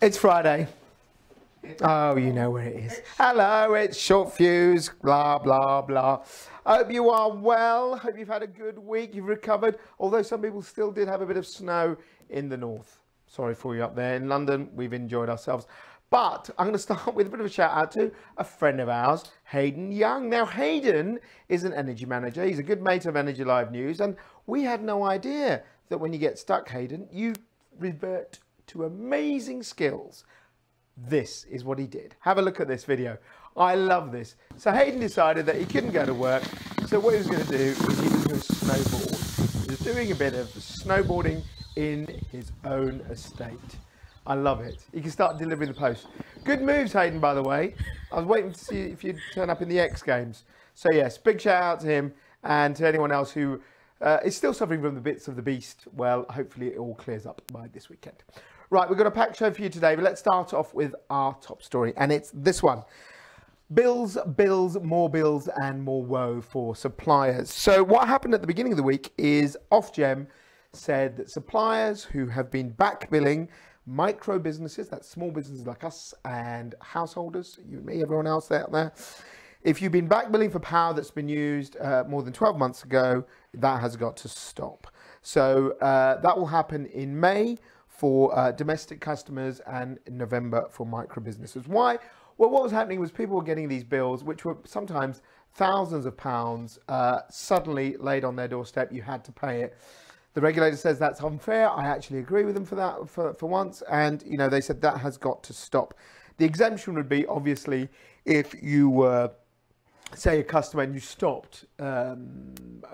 It's Friday. Oh, you know where it is. Hello, it's Short Fuse, blah, blah, blah. I hope you are well. Hope you've had a good week. You've recovered, although some people still did have a bit of snow in the north. Sorry for you up there. In London, we've enjoyed ourselves. But I'm going to start with a bit of a shout out to a friend of ours, Hayden Young. Now, Hayden is an energy manager. He's a good mate of Energy Live News. And we had no idea that when you get stuck, Hayden, you revert to amazing skills. This is what he did. Have a look at this video. I love this. So Hayden decided that he couldn't go to work. So what he was going to do is he was going to snowboard. He was doing a bit of snowboarding in his own estate. I love it. He can start delivering the post. Good moves, Hayden, by the way. I was waiting to see if you'd turn up in the X Games. So yes, big shout out to him and to anyone else who is still suffering from the bits of the beast. Well, hopefully it all clears up by this weekend. Right, we've got a packed show for you today, but let's start off with our top story, and it's this one. Bills, more bills, and more woe for suppliers. So what happened at the beginning of the week is Ofgem said that suppliers who have been back billing micro businesses, that's small businesses like us, and householders, you and me, everyone else out there, if you've been back billing for power that's been used more than 12 months ago, that has got to stop. So that will happen in May for domestic customers and in November for micro businesses. Why? Well, what was happening was people were getting these bills, which were sometimes thousands of pounds, suddenly laid on their doorstep. You had to pay it. The regulator says that's unfair. I actually agree with them for that for once. And, you know, they said that has got to stop. The exemption would be, obviously, if you were, say, a customer and you stopped a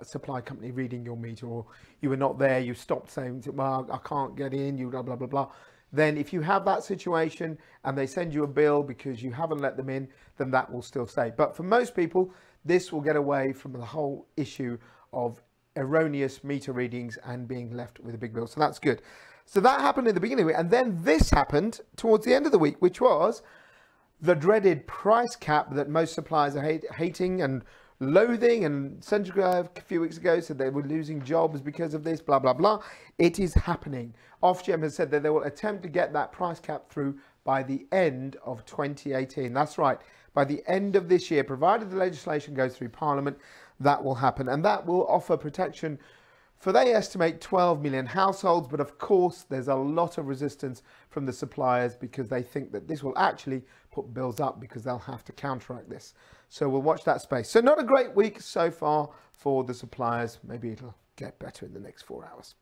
supply company reading your meter, or you were not there, you stopped saying, well, I can't get in, you blah, blah, blah, blah. Then if you have that situation and they send you a bill because you haven't let them in, then that will still stay. But for most people, this will get away from the whole issue of erroneous meter readings and being left with a big bill. So that's good. So that happened in the beginning of the week. And then this happened towards the end of the week, which was the dreaded price cap that most suppliers are hating and loathing, and Centrica a few weeks ago said they were losing jobs because of this, blah, blah, blah. It is happening. Ofgem has said that they will attempt to get that price cap through by the end of 2018. That's right. By the end of this year, provided the legislation goes through Parliament, that will happen. And that will offer protection for, they estimate, 12 million households. But of course, there's a lot of resistance from the suppliers because they think that this will actually put bills up because they'll have to counteract this. So we'll watch that space. So not a great week so far for the suppliers. Maybe it'll get better in the next 4 hours.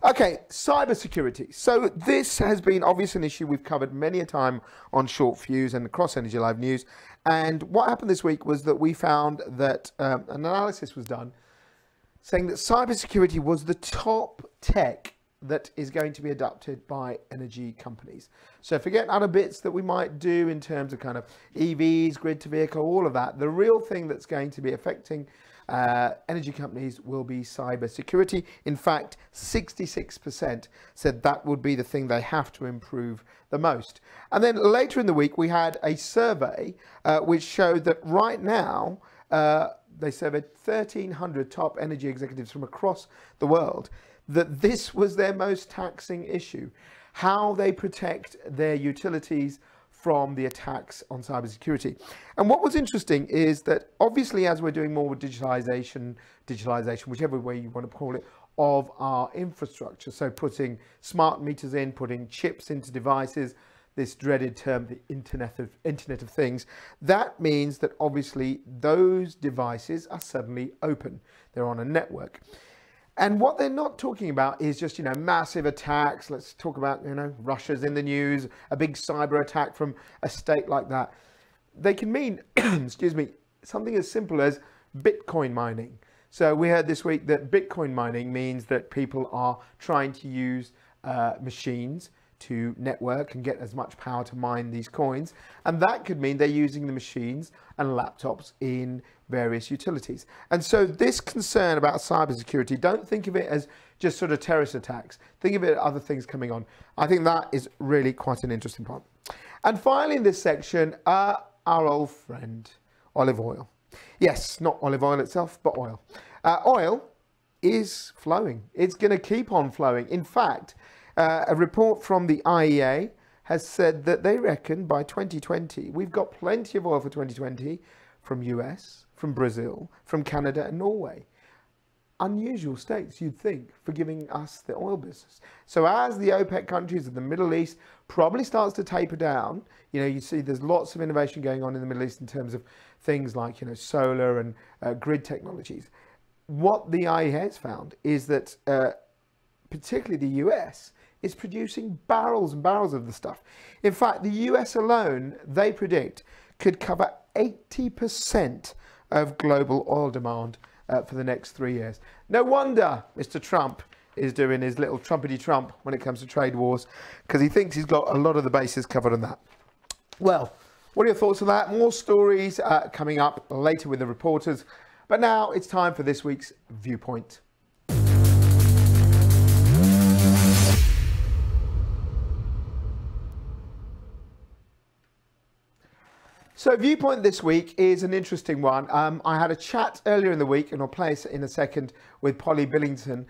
Okay, cybersecurity. So this has been obviously an issue we've covered many a time on Short Fuse and across Energy Live News. And what happened this week was that we found that an analysis was done saying that cybersecurity was the top tech that is going to be adopted by energy companies. So forget other bits that we might do in terms of kind of EVs, grid to vehicle, all of that. The real thing that's going to be affecting energy companies will be cybersecurity. In fact, 66% said that would be the thing they have to improve the most. And then later in the week, we had a survey which showed that right now, they surveyed 1,300 top energy executives from across the world, that this was their most taxing issue, how they protect their utilities from the attacks on cybersecurity. And what was interesting is that obviously as we're doing more with digitalization, whichever way you want to call it, of our infrastructure, so putting smart meters in, putting chips into devices, this dreaded term, the Internet of Things, that means that obviously those devices are suddenly open. They're on a network. And what they're not talking about is just, you know, massive attacks. Let's talk about, you know, Russia's in the news, a big cyber attack from a state like that. They can mean, excuse me, something as simple as Bitcoin mining. So we heard this week that Bitcoin mining means that people are trying to use machines to network and get as much power to mine these coins. And that could mean they're using the machines and laptops in various utilities. And so this concern about cybersecurity, don't think of it as just sort of terrorist attacks. Think of it as other things coming on. I think that is really quite an interesting point. And finally in this section, our old friend, olive oil. Yes, not olive oil itself, but oil. Oil is flowing. It's going to keep on flowing. In fact, a report from the IEA has said that they reckon by 2020, we've got plenty of oil for 2020 from US, from Brazil, from Canada and Norway. Unusual states, you'd think, for giving us the oil business. So as the OPEC countries of the Middle East probably starts to taper down, you see there's lots of innovation going on in the Middle East in terms of things like, solar and grid technologies. What the IEA has found is that particularly the US is producing barrels and barrels of the stuff. In fact, the US alone, they predict, could cover 80% of global oil demand for the next 3 years. No wonder Mr. Trump is doing his little Trumpety Trump when it comes to trade wars, because he thinks he's got a lot of the bases covered on that. Well, what are your thoughts on that? More stories coming up later with the reporters. But now it's time for this week's Viewpoint. So Viewpoint this week is an interesting one. I had a chat earlier in the week, and I'll play it in a second, with Polly Billington,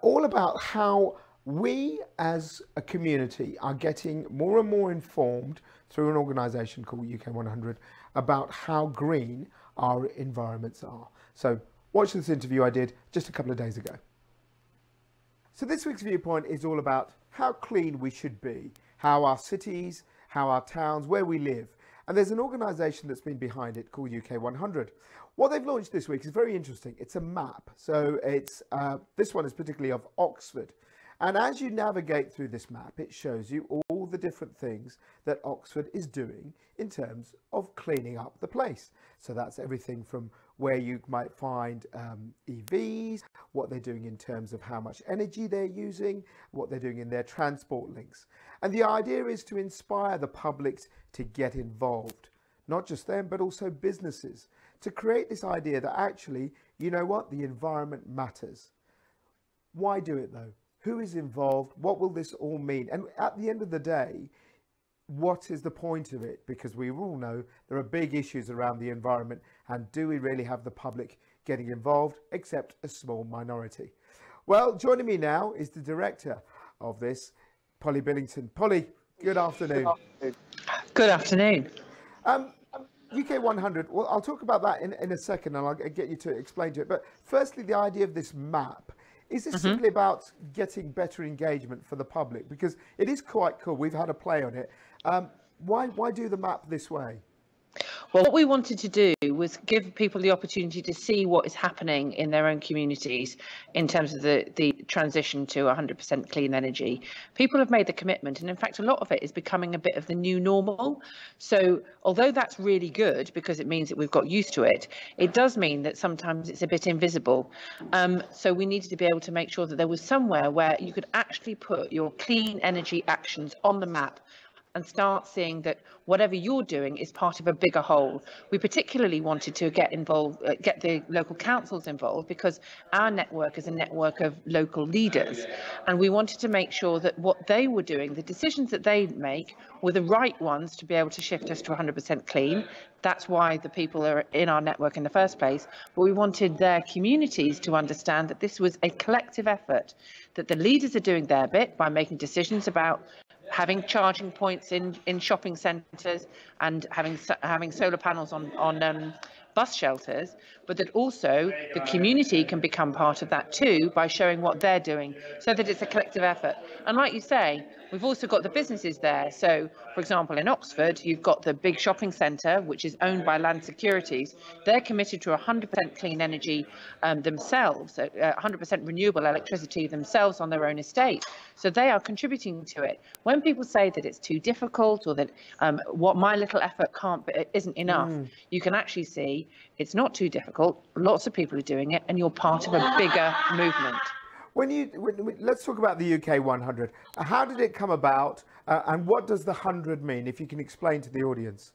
all about how we as a community are getting more and more informed through an organisation called UK 100 about how green our environments are. So watch this interview I did just a couple of days ago. So this week's Viewpoint is all about how clean we should be, how our cities, how our towns, where we live. And there's an organisation that's been behind it called UK 100. What they've launched this week is very interesting. It's a map. So it's this one is particularly of Oxford. And as you navigate through this map, it shows you all the different things that Oxford is doing in terms of cleaning up the place. So that's everything from where you might find EVs, what they're doing in terms of how much energy they're using, what they're doing in their transport links. And the idea is to inspire the public to get involved, not just them, but also businesses, to create this idea that actually, you know what, the environment matters. Why do it though? Who is involved? What will this all mean? And at the end of the day, what is the point of it? Because we all know there are big issues around the environment, and do we really have the public getting involved, except a small minority? Well, joining me now is the director of this, Polly Billington. Polly, good afternoon. Good afternoon. UK 100, well, I'll talk about that in a second, and I'll get you to explain to it. But firstly, the idea of this map. Is this simply about getting better engagement for the public? Because it is quite cool. We've had a play on it. Why do the map this way? Well, what we wanted to do was give people the opportunity to see what is happening in their own communities in terms of the transition to 100% clean energy. People have made the commitment, and in fact, a lot of it is becoming a bit of the new normal. So although that's really good because it means that we've got used to it, it does mean that sometimes it's a bit invisible. So we needed to be able to make sure that there was somewhere where you could actually put your clean energy actions on the map and start seeing that whatever you're doing is part of a bigger whole. We particularly wanted to get the local councils involved, because our network is a network of local leaders, and we wanted to make sure that what they were doing, the decisions that they make, were the right ones to be able to shift us to 100% clean. That's why the people are in our network in the first place. But we wanted their communities to understand that this was a collective effort, that the leaders are doing their bit by making decisions about having charging points in shopping centres and having solar panels on bus shelters, but that also the community can become part of that too by showing what they're doing, so that it's a collective effort. And like you say, we've also got the businesses there. So, for example, in Oxford, you've got the big shopping centre, which is owned by Land Securities. They're committed to 100% clean energy themselves, 100% renewable electricity themselves on their own estate. So they are contributing to it. When people say that it's too difficult, or that what my little effort isn't enough, you can actually see it's not too difficult. Lots of people are doing it, and you're part of a bigger movement. Let's talk about the UK 100. How did it come about, and what does the 100 mean, if you can explain to the audience?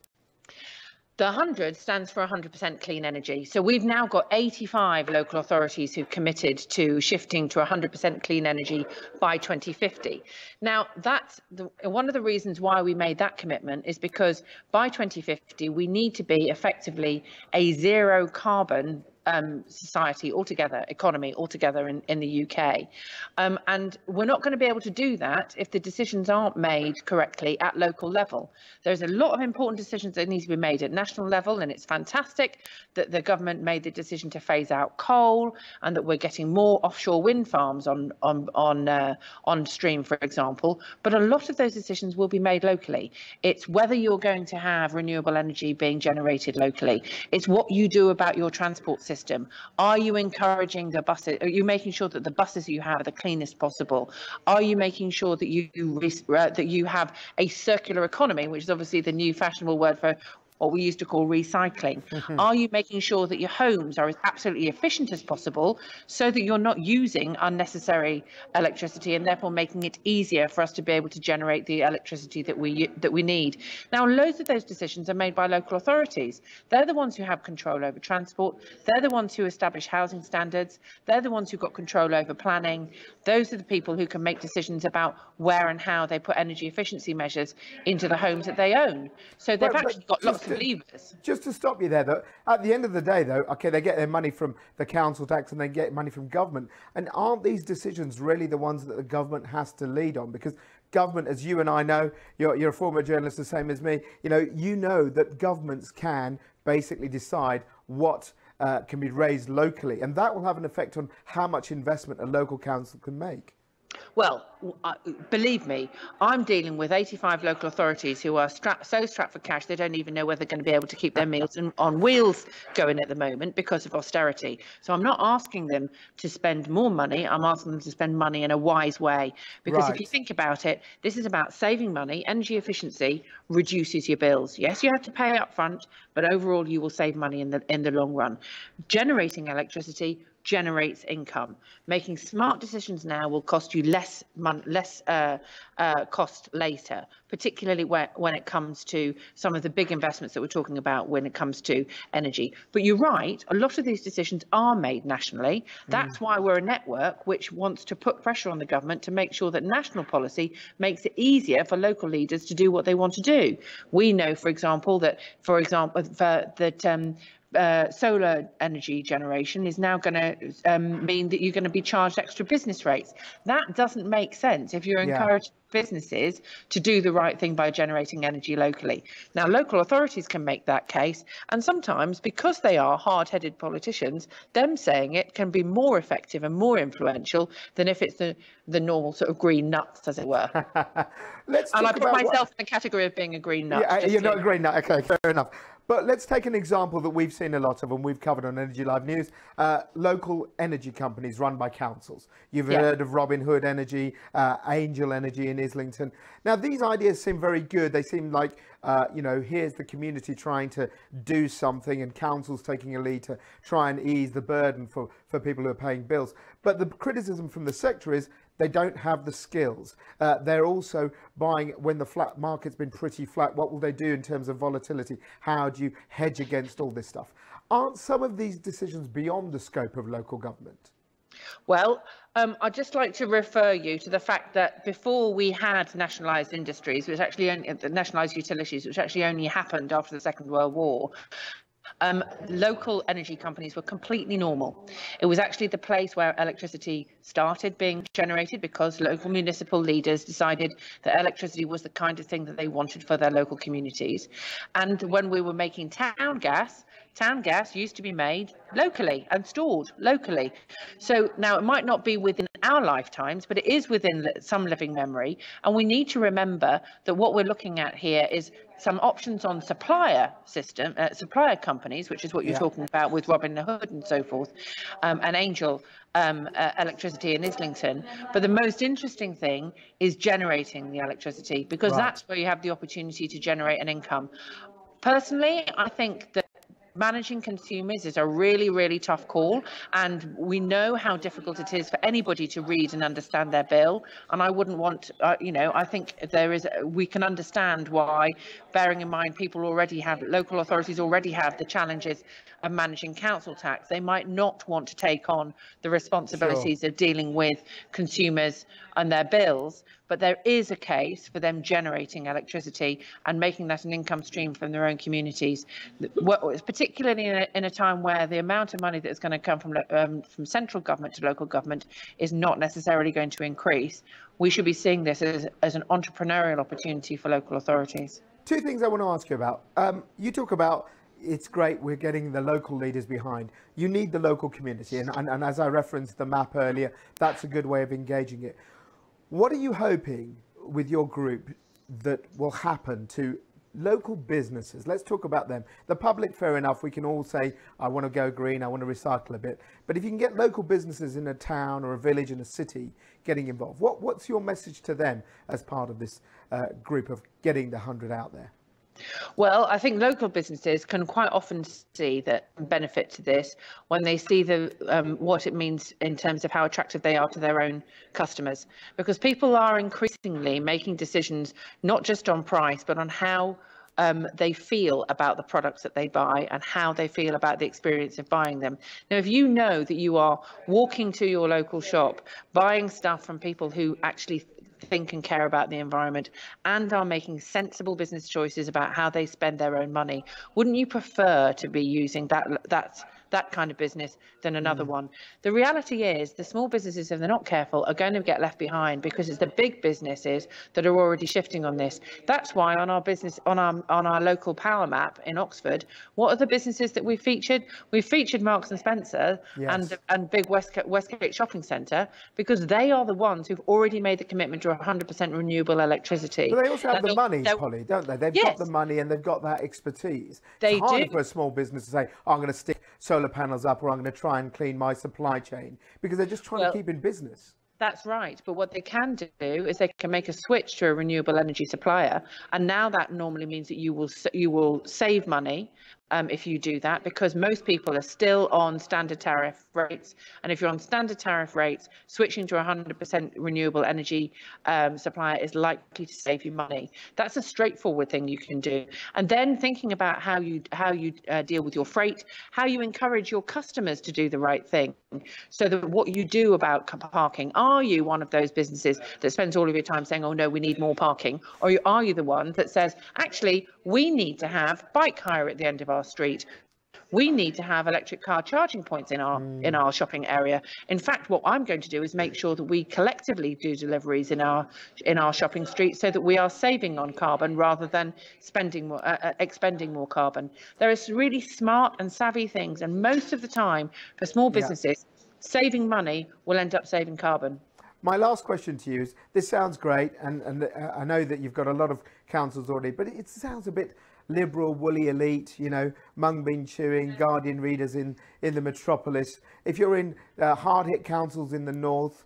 The 100 stands for 100% clean energy. So we've now got 85 local authorities who've committed to shifting to 100% clean energy by 2050. Now, that's one of the reasons why we made that commitment, is because by 2050, we need to be effectively a zero carbon society altogether, economy altogether in the UK. And we're not going to be able to do that if the decisions aren't made correctly at local level. There's a lot of important decisions that need to be made at national level, and it's fantastic that the government made the decision to phase out coal and that we're getting more offshore wind farms on stream, for example. But a lot of those decisions will be made locally. It's whether you're going to have renewable energy being generated locally. It's what you do about your transport system. Are you encouraging the buses? Are you making sure that the buses you have are the cleanest possible? Are you making sure that you have a circular economy, which is obviously the new fashionable word for what we used to call recycling? Are you making sure that your homes are as absolutely efficient as possible so that you're not using unnecessary electricity and therefore making it easier for us to be able to generate the electricity that we need? Now, loads of those decisions are made by local authorities. They're the ones who have control over transport. They're the ones who establish housing standards. They're the ones who've got control over planning. Those are the people who can make decisions about where and how they put energy efficiency measures into the homes that they own. So they've actually got lots of levers. Just to stop you there, though, at the end of the day, though, okay, they get their money from the council tax and they get money from government. And aren't these decisions really the ones that the government has to lead on? Because government, as you and I know, you're a former journalist the same as me, you know that governments can basically decide what can be raised locally, and that will have an effect on how much investment a local council can make. Well, believe me, I'm dealing with 85 local authorities who are so strapped for cash they don't even know whether they're going to be able to keep their meals on wheels going at the moment because of austerity. So I'm not asking them to spend more money. I'm asking them to spend money in a wise way. Because if you think about it, this is about saving money. Energy efficiency reduces your bills. Yes, you have to pay up front, but overall you will save money in the long run. Generating electricity generates income. Making smart decisions now will cost you less cost later, particularly when it comes to some of the big investments that we're talking about when it comes to energy. But you're right, a lot of these decisions are made nationally. That's why we're a network which wants to put pressure on the government to make sure that national policy makes it easier for local leaders to do what they want to do. We know, for example, that solar energy generation is now going to mean that you're going to be charged extra business rates. That doesn't make sense if you're encouraging businesses to do the right thing by generating energy locally. Now, local authorities can make that case, and sometimes, because they are hard-headed politicians, them saying it can be more effective and more influential than if it's the normal sort of green nuts, as it were. And I put myself in the category of being a green nut. Yeah, you're not a green nut. Okay, fair enough. But let's take an example that we've seen a lot of and we've covered on Energy Live News. Local energy companies run by councils. You've heard of Robin Hood Energy, Angel Energy in Islington. Now, these ideas seem very good. They seem like, here's the community trying to do something and councils taking a lead to try and ease the burden for people who are paying bills. But the criticism from the sector is they don't have the skills. They're also buying when the flat market's been pretty flat. What will they do in terms of volatility? How do you hedge against all this stuff? Aren't some of these decisions beyond the scope of local government? Well, I'd just like to refer you to the fact that before we had nationalised industries, which actually nationalised utilities, which actually only happened after the Second World War, local energy companies were completely normal. It was actually the place where electricity started being generated because local municipal leaders decided that electricity was the kind of thing that they wanted for their local communities. And when we were making town gas used to be made locally and stored locally. So now it might not be within our lifetimes, but it is within some living memory. And we need to remember that what we're looking at here is some options on supplier companies, which is what you're talking about with Robin Hood and so forth, and Angel Electricity in Islington. But the most interesting thing is generating the electricity, because that's where you have the opportunity to generate an income. Personally, I think that managing consumers is a really, really tough call, and we know how difficult it is for anybody to read and understand their bill. And I wouldn't want, I think we can understand why, bearing in mind local authorities already have the challenges of managing council tax. They might not want to take on the responsibilities of dealing with consumers and their bills. But there is a case for them generating electricity and making that an income stream from their own communities, particularly particularly in a time where the amount of money that is going to come from central government to local government is not necessarily going to increase. We should be seeing this as an entrepreneurial opportunity for local authorities. Two things I want to ask you about. You talk about it's great we're getting the local leaders behind. You need the local community, and as I referenced the map earlier, that's a good way of engaging it. What are you hoping with your group that will happen to local businesses? Let's talk about them. The public, fair enough, we can all say, I want to go green, I want to recycle a bit. But if you can get local businesses in a town or a village and a city getting involved, what's your message to them as part of this group of getting the 100 out there? Well, I think local businesses can quite often see the benefit to this when they see what it means in terms of how attractive they are to their own customers, because people are increasingly making decisions not just on price, but on how they feel about the products that they buy and how they feel about the experience of buying them. Now, if you know that you are walking to your local shop, buying stuff from people who actually think and care about the environment and are making sensible business choices about how they spend their own money, wouldn't you prefer to be using that kind of business than another one? The reality is the small businesses, if they're not careful, are going to get left behind because it's the big businesses that are already shifting on this. That's why on our local power map in Oxford, what are the businesses that we featured? We featured Marks and Spencer, yes, and big Westgate Shopping Centre, because they are the ones who've already made the commitment to 100% renewable electricity. But they also have the money, Polly, don't they? They've got the money and they've got that expertise. They it's harder for a small business to say, oh, I'm going to stick solar panels up, or I'm going to try and clean my supply chain, because they're just trying to keep in business. That's right. But what they can do is they can make a switch to a renewable energy supplier. And now that normally means that you will save money if you do that, because most people are still on standard tariff rates. And if you're on standard tariff rates, switching to 100% renewable energy supplier is likely to save you money. That's a straightforward thing you can do. And then thinking about how you deal with your freight, how you encourage your customers to do the right thing. So that what you do about parking, are you one of those businesses that spends all of your time saying, oh no, we need more parking? Or are you the one that says, actually, we need to have bike hire at the end of our street. We need to have electric car charging points in our shopping area. In fact, what I'm going to do is make sure that we collectively do deliveries in our shopping street, so that we are saving on carbon rather than expending more carbon. There are really smart and savvy things, and most of the time for small businesses, saving money will end up saving carbon. My last question to you is, this sounds great, and I know that you've got a lot of councils already, but it sounds a bit liberal, woolly elite, you know, mung bean chewing, Guardian readers in the metropolis. If you're in hard-hit councils in the north,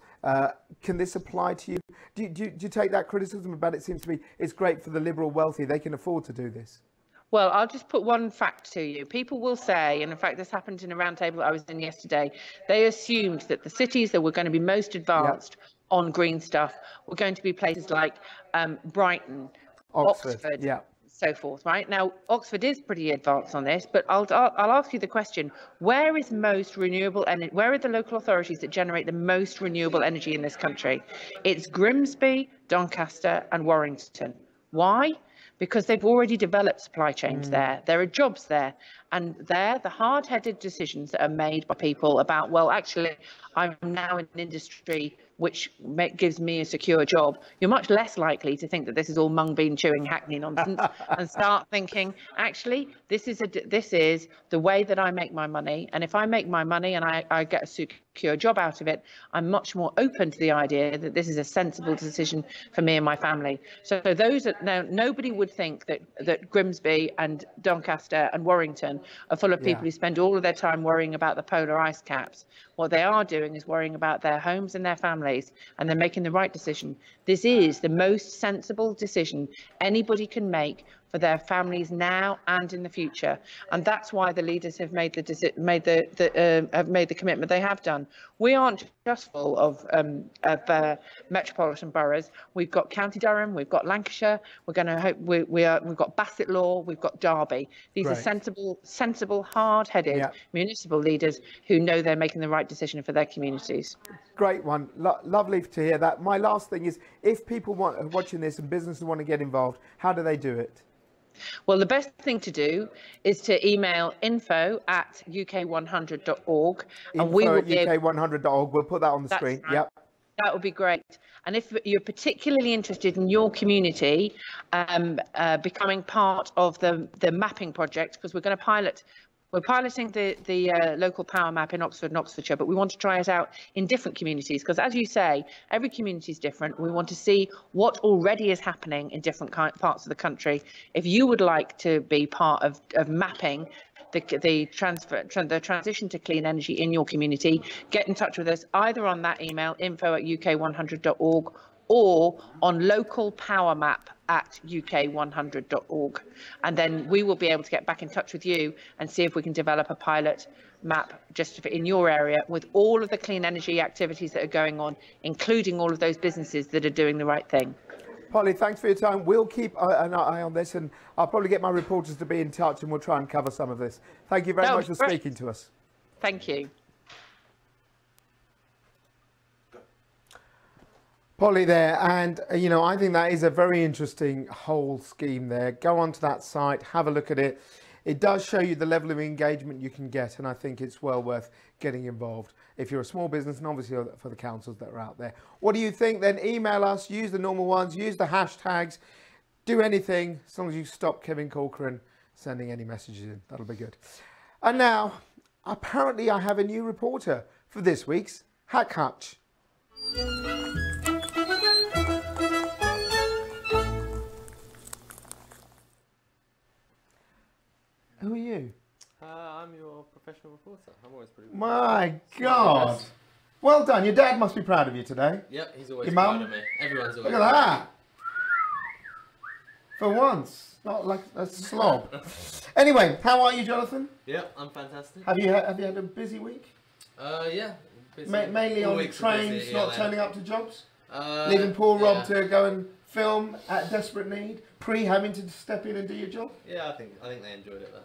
can this apply to you? Do you take that criticism about it seems to be it's great for the liberal wealthy, they can afford to do this? Well, I'll just put one fact to you. People will say, and in fact this happened in a roundtable I was in yesterday, they assumed that the cities that were going to be most advanced on green stuff were going to be places like Brighton, Oxford, so forth, right? Now, Oxford is pretty advanced on this, but I'll ask you the question, where is most renewable energy? Where are the local authorities that generate the most renewable energy in this country? It's Grimsby, Doncaster and Warrington. Why? Because they've already developed supply chains there. There are jobs there. And there, the hard-headed decisions that are made by people about, well, actually, I'm now in an industry which gives me a secure job, you're much less likely to think that this is all mung bean chewing hackney nonsense and start thinking, actually, this is the way that I make my money. And if I make my money and I get a secure job out of it, I'm much more open to the idea that this is a sensible decision for me and my family. So those that now, nobody would think that Grimsby and Doncaster and Warrington are full of people who spend all of their time worrying about the polar ice caps. What they are doing is worrying about their homes and their families, and they're making the right decision. This is the most sensible decision anybody can make for their families now and in the future, and that's why the leaders have made the commitment they have done. We aren't just full of metropolitan boroughs. We've got County Durham, we've got Lancashire. We're going to hope we've got Bassett Law, we've got Derby. These are sensible, hard-headed municipal leaders who know they're making the right decision for their communities. Great one. Lovely to hear that. My last thing is, if people watching this and businesses want to get involved, how do they do it? Well, the best thing to do is to email info@uk100.org, and we will be uk100.org. We'll put that on the screen. Right. Yep. That would be great. And if you're particularly interested in your community becoming part of the mapping project, because we're piloting the local power map in Oxford and Oxfordshire, but we want to try it out in different communities, because as you say, every community is different. We want to see what already is happening in different parts of the country. If you would like to be part of mapping the transition to clean energy in your community, get in touch with us either on that email, info@uk100.org, or on localpowermap@uk100.org. And then we will be able to get back in touch with you and see if we can develop a pilot map just in your area with all of the clean energy activities that are going on, including all of those businesses that are doing the right thing. Polly, thanks for your time. We'll keep an eye on this, and I'll probably get my reporters to be in touch, and we'll try and cover some of this. Thank you very much for speaking to us. Thank you. Polly there, and you know, I think that is a very interesting whole scheme there. Go onto that site, have a look at it. It does show you the level of engagement you can get, and I think it's well worth getting involved if you're a small business, and obviously for the councils that are out there. What do you think? Then email us, use the normal ones, use the hashtags, do anything as long as you stop Kevin Corcoran sending any messages in. That'll be good. And now, apparently I have a new reporter for this week's Hack Hutch. Who are you? I'm your professional reporter. I'm always pretty good. My God. Well done. Your dad must be proud of you today. Yep, he's always Your proud mum? of me. Everyone's always Look at that. For once. Not like a slob. Anyway, how are you, Jonathan? Yep, I'm fantastic. Have you had a busy week? Yeah. Busy. Mainly All on weeks are trains, busy, not yeah, turning up to jobs? then. Leaving poor Rob yeah. to go and film at desperate need, having to step in and do your job? Yeah, I think they enjoyed it though.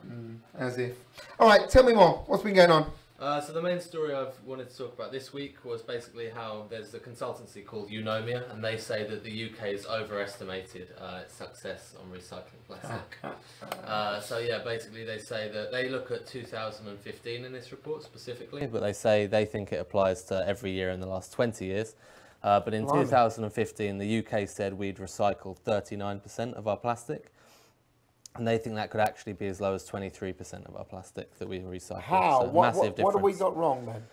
As if. All right, tell me more. What's been going on? So the main story I've wanted to talk about this week was basically how there's a consultancy called Eunomia, and they say that the UK has overestimated its success on recycling plastic. So yeah, basically they say that they look at 2015 in this report specifically, but they say they think it applies to every year in the last 20 years. But in 2015, the UK said we'd recycled 39% of our plastic. And they think that could actually be as low as 23% of our plastic that we recycle. How? So What massive difference. have we got wrong then?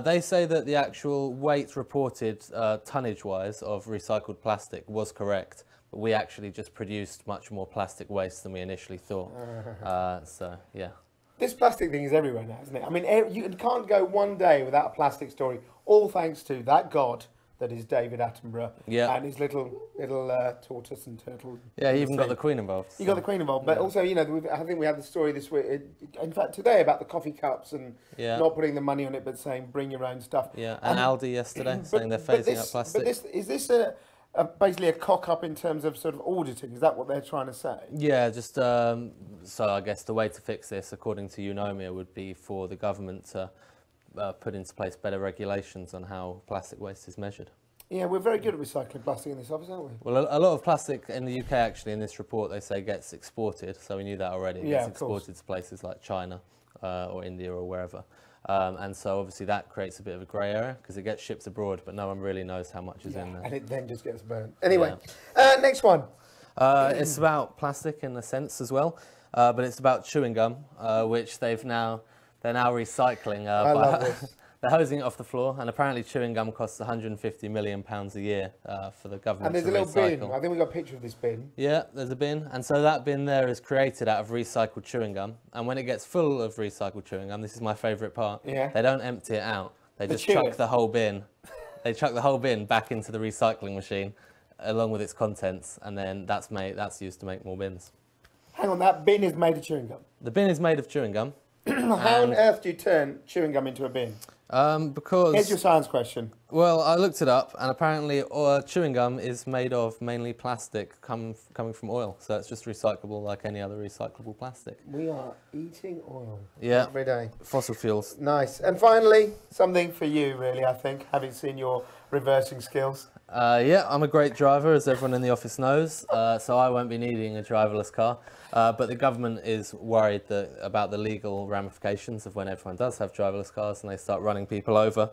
They say that the actual weight reported tonnage-wise of recycled plastic was correct, but we actually just produced much more plastic waste than we initially thought. So, yeah. This plastic thing is everywhere now, isn't it? I mean, you can't go one day without a plastic story, all thanks to that god that is David Attenborough and his little tortoise and turtle. Yeah, he even got the Queen involved. You got the Queen involved, but also, you know, I think we had the story this week, in fact today, about the coffee cups and not putting the money on it, but saying bring your own stuff. Yeah, and Aldi yesterday saying they're phasing out plastic. But is this basically a cock-up in terms of sort of auditing? Is that what they're trying to say? Yeah, just so I guess the way to fix this, according to Eunomia, would be for the government to put into place better regulations on how plastic waste is measured. Yeah, we're very good at recycling plastic in this office, aren't we? Well, a lot of plastic in the UK, actually, in this report, they say gets exported, so we knew that already. It gets exported to places like China or India or wherever. And so, obviously, that creates a bit of a grey area, because it gets shipped abroad, but no one really knows how much is in there. And it then just gets burnt. Anyway, next one. It's about plastic in a sense as well, but it's about chewing gum, which they're now recycling. I love this. They're hosing it off the floor, and apparently chewing gum costs £150 million a year for the government to recycle. And there's a little bin. I think we got a picture of this bin. Yeah, there's a bin, and so that bin there is created out of recycled chewing gum. And when it gets full of recycled chewing gum, this is my favourite part. Yeah. They don't empty it out. They just chuck the whole bin. They chuck the whole bin back into the recycling machine, along with its contents, and then that's used to make more bins. Hang on, that bin is made of chewing gum. The bin is made of chewing gum. How on earth do you turn chewing gum into a bin? Because... Here's your science question. Well, I looked it up, and apparently chewing gum is made of mainly plastic coming from oil, so it's just recyclable like any other recyclable plastic. We are eating oil every day. Fossil fuels. Nice. And finally, something for you, really, I think, having seen your reversing skills. Yeah, I'm a great driver, as everyone in the office knows, so I won't be needing a driverless car. But the government is worried about the legal ramifications of when everyone does have driverless cars and they start running people over.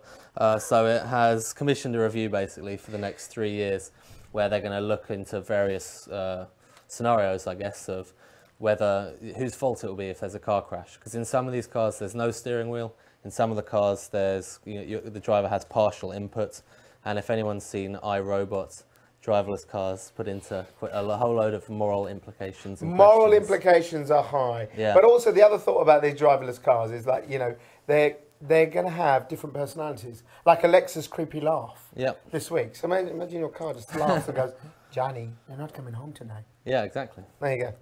So it has commissioned a review, basically, for the next 3 years, where they're going to look into various scenarios, I guess, of whose fault it will be if there's a car crash. Because in some of these cars, there's no steering wheel. In some of the cars, the driver has partial input. And if anyone's seen iRobot, driverless cars put into a whole load of moral implications. And moral implications are high. Yeah. But also the other thought about these driverless cars is that, they're going to have different personalities. Like Alexa's creepy laugh this week. So imagine your car just laughs and goes, Johnny, you're not coming home tonight. Yeah, exactly. There you go.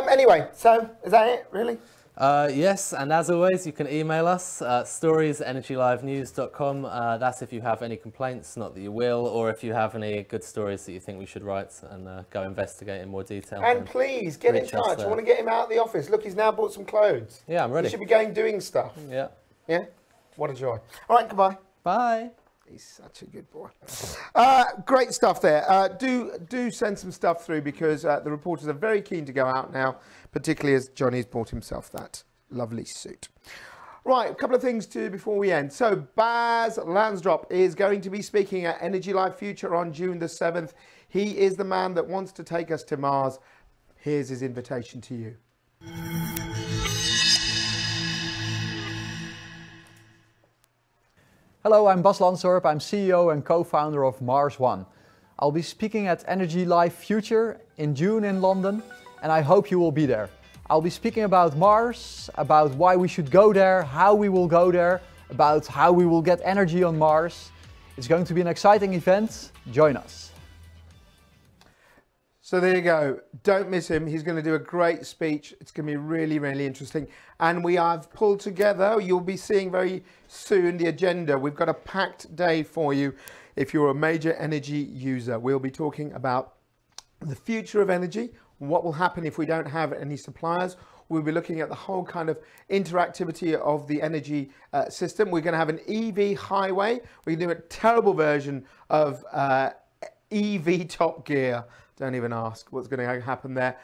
Anyway, so is that it, really? Yes, and as always, you can email us, stories@energylivenews.com. That's if you have any complaints, not that you will, or if you have any good stories that you think we should write and go investigate in more detail. And please, get in touch. I want to get him out of the office. Look, he's now bought some clothes. Yeah, I'm ready. He should be doing stuff. Yeah. Yeah? What a joy. All right, goodbye. Bye. He's such a good boy. Great stuff there. Do send some stuff through because the reporters are very keen to go out now, particularly as Johnny's bought himself that lovely suit. Right, a couple of things too before we end. So Baz Lansdorp is going to be speaking at Energy Live Future on June the 7th. He is the man that wants to take us to Mars. Here's his invitation to you. Hello, I'm Bas Lansdorp. I'm CEO and co-founder of Mars One. I'll be speaking at Energy Live Future in June in London, and I hope you will be there. I'll be speaking about Mars, about why we should go there, how we will go there, about how we will get energy on Mars. It's going to be an exciting event. Join us. So there you go. Don't miss him. He's going to do a great speech. It's going to be really, really interesting. And we have pulled together, you'll be seeing very soon the agenda. We've got a packed day for you if you're a major energy user. We'll be talking about the future of energy, what will happen if we don't have any suppliers. We'll be looking at the whole kind of interactivity of the energy system. We're going to have an EV highway. We're going to do a terrible version of EV Top Gear. Don't even ask what's going to happen there.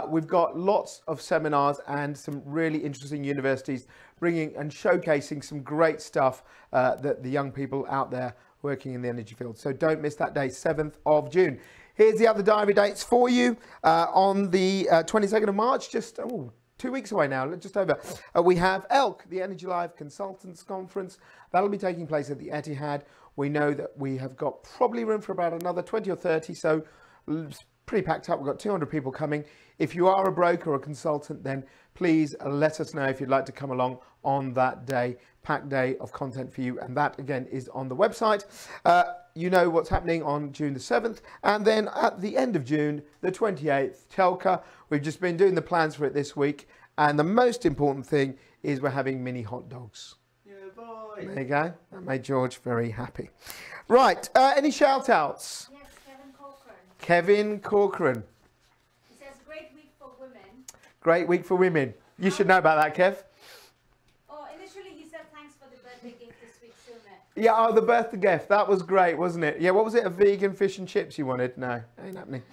We've got lots of seminars and some really interesting universities bringing and showcasing some great stuff that the young people out there working in the energy field. So don't miss that day, 7th of June. Here's the other diary dates for you. On the 22nd of March, just 2 weeks away now, just over, we have ELK, the Energy Live Consultants Conference. That'll be taking place at the Etihad. We know that we have got probably room for about another 20 or 30, so it's pretty packed up. We've got 200 people coming. If you are a broker or a consultant, then please let us know if you'd like to come along on that day, packed day of content for you. And that again is on the website. You know what's happening on June the 7th. And then at the end of June, the 28th, Telka. We've just been doing the plans for it this week. And the most important thing is we're having mini hot dogs. Yeah, boy. There you go. That made George very happy. Right. Any shout outs? Yes, Kevin Corcoran. Kevin Corcoran. He says, great week for women. Great week for women. You should know about that, Kev. Oh, initially he said thanks for the birthday gift this week, Sumit. Yeah, oh, the birthday gift. That was great, wasn't it? Yeah, what was it? A vegan fish and chips you wanted? No, ain't happening.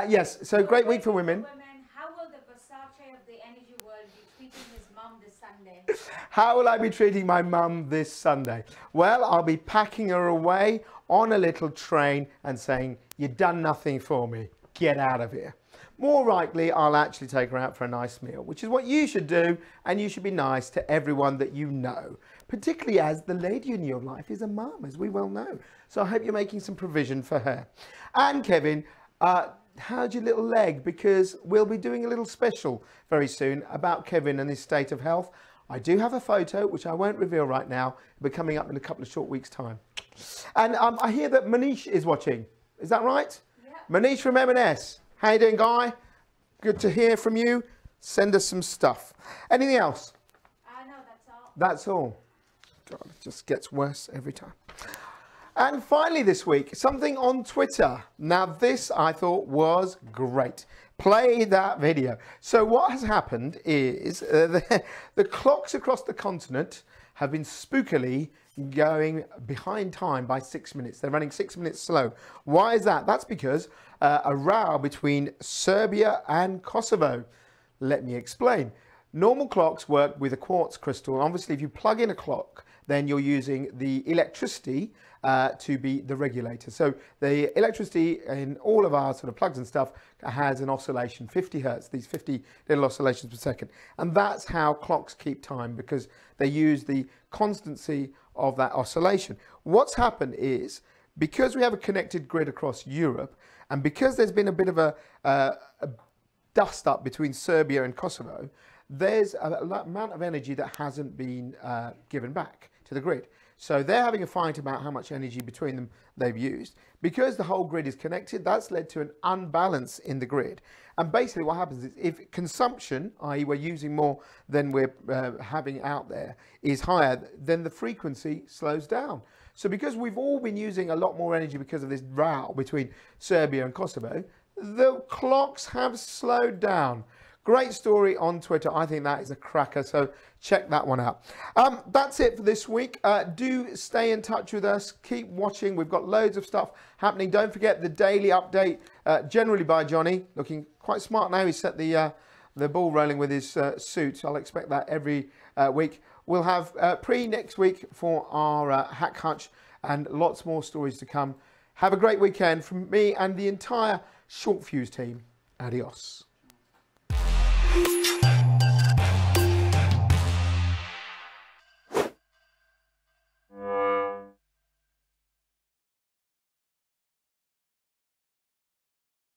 Yes, so great week for women. How will the Versace of the energy world be treating his mum this Sunday? How will I be treating my mum this Sunday? Well, I'll be packing her away on a little train and saying, you've done nothing for me. Get out of here. More likely, I'll actually take her out for a nice meal, which is what you should do, and you should be nice to everyone that you know, particularly as the lady in your life is a mum, as we well know. So I hope you're making some provision for her. And Kevin, how's your little leg? Because we'll be doing a little special very soon about Kevin and his state of health. I do have a photo, which I won't reveal right now. It'll be coming up in a couple of short weeks' time. And I hear that Manish is watching. Is that right? Yeah. Manish from M&S. How you doing, Guy? Good to hear from you. Send us some stuff. Anything else? No, that's all. That's all. God, it just gets worse every time. And finally this week, something on Twitter. Now this I thought was great. Play that video. So what has happened is the clocks across the continent have been spookily going behind time by 6 minutes. They're running 6 minutes slow. Why is that? That's because a row between Serbia and Kosovo. Let me explain. Normal clocks work with a quartz crystal. Obviously, if you plug in a clock, then you're using the electricity to be the regulator. So the electricity in all of our sort of plugs and stuff has an oscillation, 50 hertz, these 50 little oscillations per second. And that's how clocks keep time, because they use the constancy of that oscillation. What's happened is, because we have a connected grid across Europe, and because there's been a bit of a dust up between Serbia and Kosovo, there's an amount of energy that hasn't been given back to the grid. So they're having a fight about how much energy between them they've used. Because the whole grid is connected, that's led to an unbalance in the grid. And basically what happens is, if consumption, i.e. we're using more than we're having out there, is higher, then the frequency slows down. So because we've all been using a lot more energy because of this row between Serbia and Kosovo, the clocks have slowed down. Great story on Twitter. I think that is a cracker, so check that one out. That's it for this week. Do stay in touch with us. Keep watching. We've got loads of stuff happening. Don't forget the daily update, generally by Johnny. Looking quite smart now. He's set the ball rolling with his suit. I'll expect that every week. We'll have pre next week for our Hack Hutch, and lots more stories to come. Have a great weekend from me and the entire Short Fuse team. Adios.